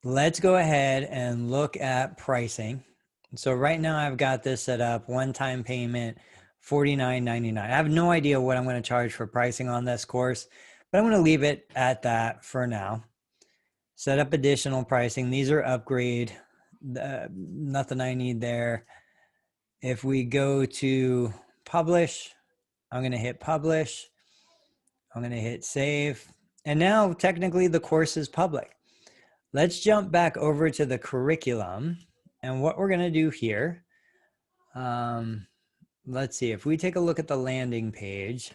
let's go ahead and look at pricing. So right now I've got this set up, one-time payment, $49.99. I have no idea what I'm going to charge for pricing on this course, but I'm going to leave it at that for now. Set up additional pricing. These are upgrade, nothing I need there. If we go to publish, I'm going to hit publish. I'm going to hit save. And now technically the course is public. Let's jump back over to the curriculum. And what we're going to do here, let's see, if we take a look at the landing page,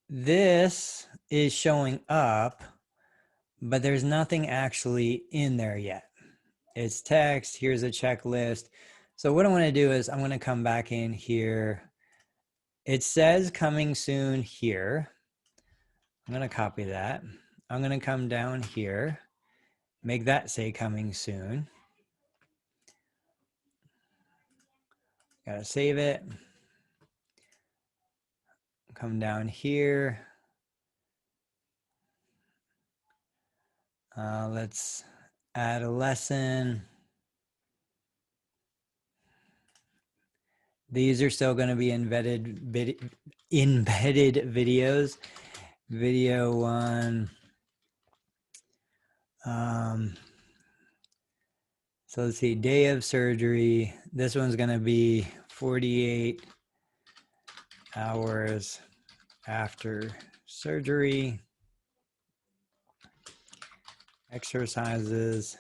this is showing up, but there's nothing actually in there yet. It's text, here's a checklist. So what I want to do is I'm going to come back in here. It says coming soon here. I'm going to copy that. I'm going to come down here, make that say coming soon. Gotta save it. Come down here. Let's add a lesson. These are still going to be embedded videos. Video 1. So let's see, day of surgery. This one's going to be 48 hours after surgery. Exercises.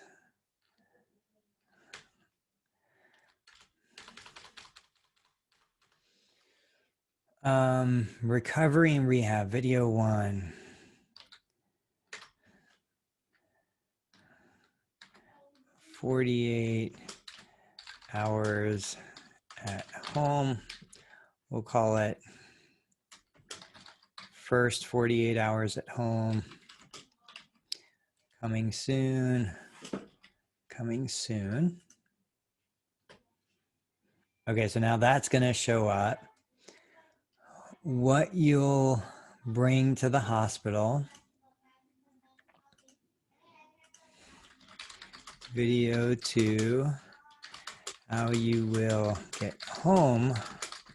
Recovery and rehab, video 1. "48 hours at home." We'll call it first 48 hours at home. Coming soon. Coming soon. Okay, so now that's going to show up. What you'll bring to the hospital. Video 2, how you will get home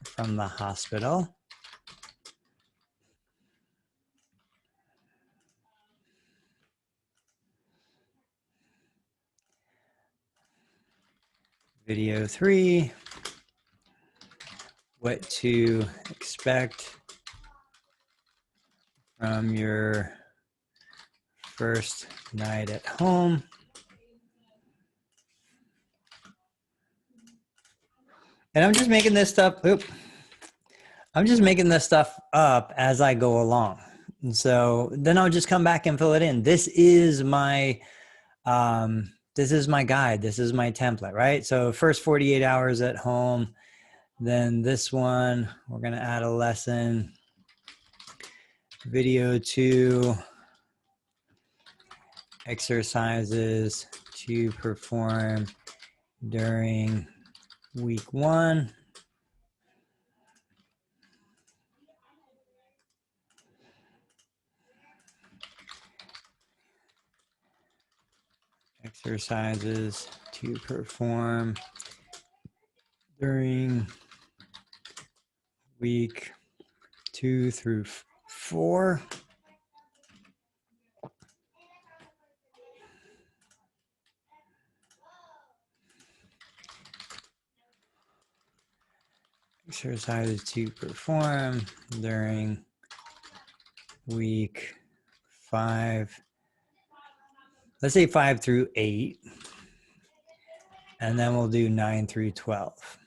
from the hospital. Video 3, what to expect from your first night at home. And I'm just making this stuff, I'm just making this stuff up as I go along. And so then I'll just come back and fill it in. This is my guide. This is my template, right? So first 48 hours at home. Then this one, we're going to add a lesson. Video 2, exercises to perform during week 1. Exercises to perform during week 2 through 4. Exercises to perform during week 5. Let's say 5 through 8. And then we'll do 9 through 12.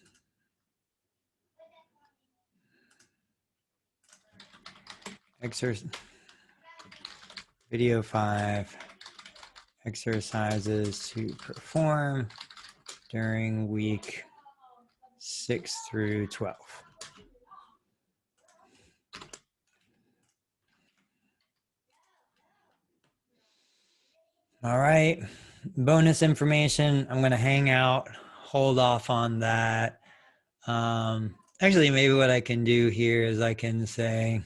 Video 5, exercises to perform during week 6 through 12. All right, bonus information. I'm going to hang out, hold off on that. Actually, maybe what I can do here is I can say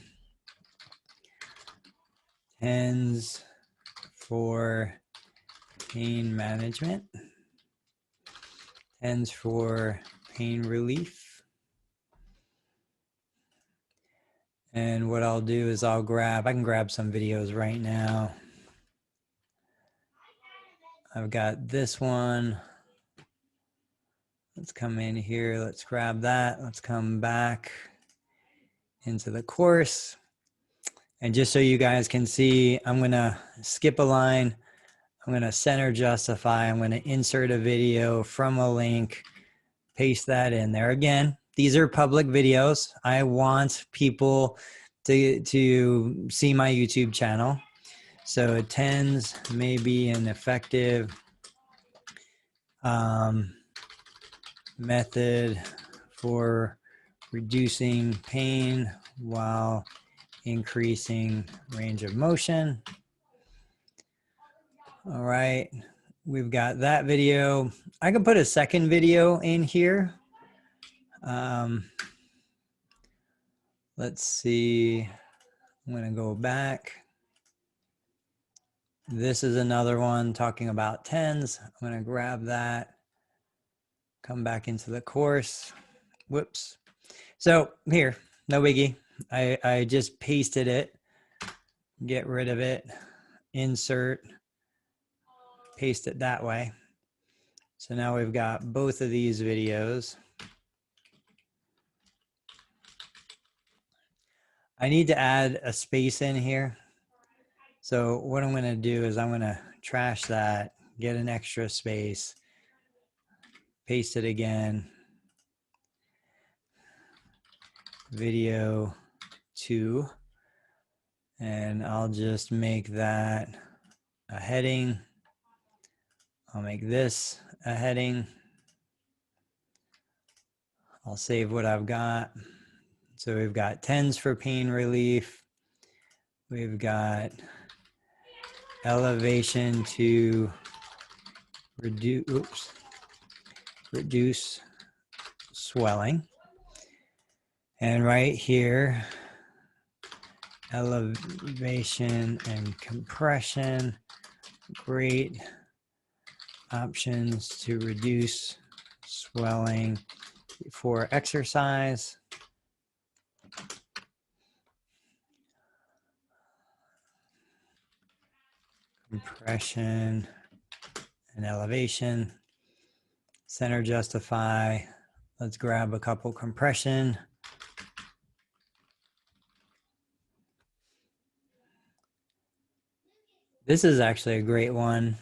tens for pain management, TENS for pain relief. And what I'll do is I can grab some videos right now. I've got this one. Let's come in here. Let's grab that. Let's come back into the course. And just so you guys can see, I'm going to skip a line. I'm going to center justify. I'm going to insert a video from a link, paste that in there. Again, these are public videos. I want people to see my YouTube channel. So TENS may be an effective method for reducing pain while increasing range of motion. All right, we've got that video. I can put a second video in here. Let's see, I'm gonna go back. This is another one talking about TENS. I'm gonna grab that, come back into the course. Whoops. So here, no biggie. I just pasted it, get rid of it, insert, paste it that way. So now we've got both of these videos. I need to add a space in here. So what I'm going to do is I'm going to trash that, get an extra space, paste it again. Video 2. And I'll just make that a heading. I'll make this a heading. I'll save what I've got. So we've got TENS for pain relief. We've got elevation to reduce swelling. And right here, elevation and compression, great options to reduce swelling before exercise. Compression and elevation, center justify. Let's grab a couple compression. This is actually a great one.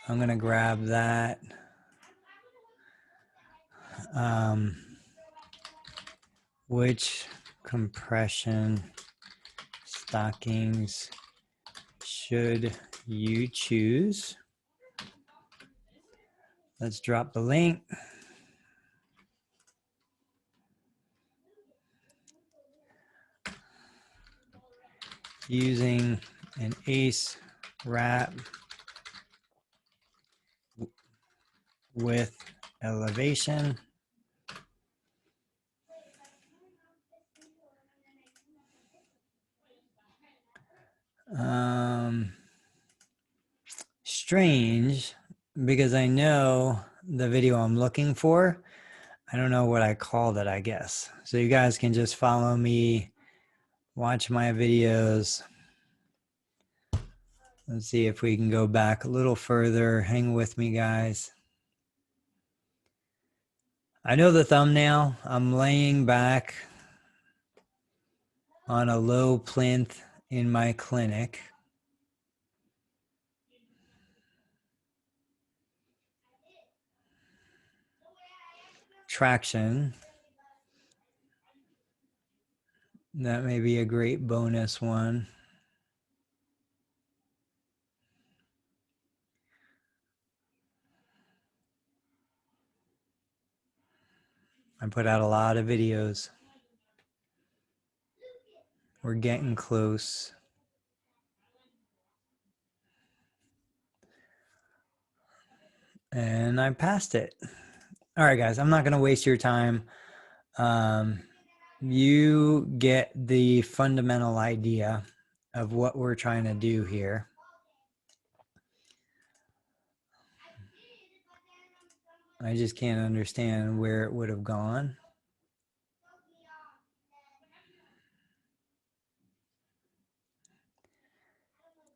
I'm going to grab that. Which compression stockings should you choose? Let's drop the link. Using an ACE wrap with elevation. Strange, because I know the video I'm looking for. I don't know what I called it, I guess. So you guys can just follow me, watch my videos. Let's see if we can go back a little further. Hang with me, guys. I know the thumbnail. I'm laying back on a low plinth in my clinic. Traction. That may be a great bonus one. I put out a lot of videos. We're getting close. And I passed it. All right, guys, I'm not going to waste your time. You get the fundamental idea of what we're trying to do here. I just can't understand where it would have gone.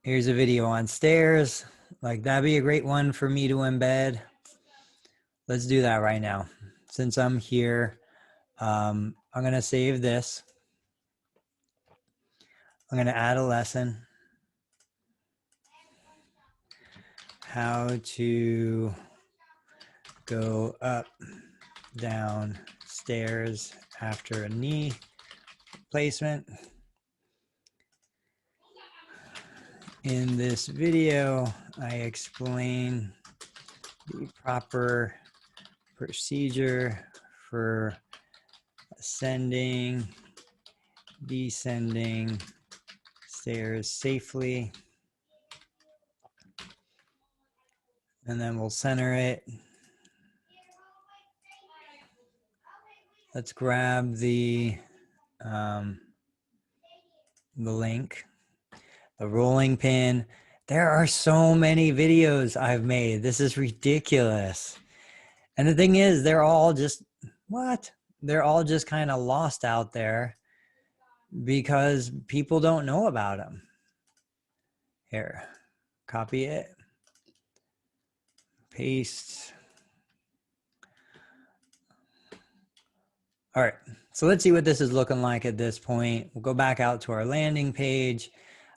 Here's a video on stairs. Like, that'd be a great one for me to embed. Let's do that right now. Since I'm here, I'm going to save this. I'm going to add a lesson. How to go up, down stairs after a knee replacement. In this video, I explain the proper procedure for ascending, descending stairs safely. And then we'll center it. Let's grab the link, the rolling pin. There are so many videos I've made. This is ridiculous. And the thing is, they're all just, what? They're all just kind of lost out there because people don't know about them. Here, copy it, paste. All right, so let's see what this is looking like at this point. We'll go back out to our landing page.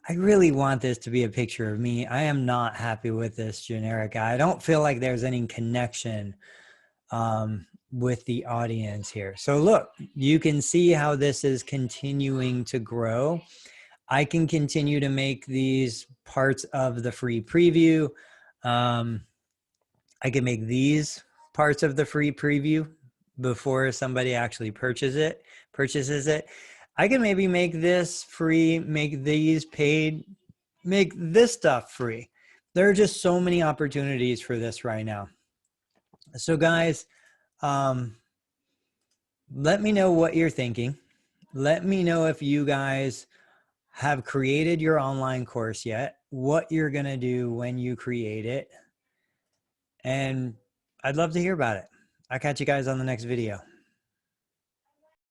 I really want this to be a picture of me. I am not happy with this generic guy. I don't feel like there's any connection with the audience here. So look, you can see how this is continuing to grow. I can continue to make these parts of the free preview. I can make these parts of the free preview before somebody actually purchases it. I can maybe make this free, make these paid, make this stuff free. There are just so many opportunities for this right now. So guys, let me know what you're thinking. Let me know if you guys have created your online course yet, what you're going to do when you create it. And I'd love to hear about it. I'll catch you guys on the next video.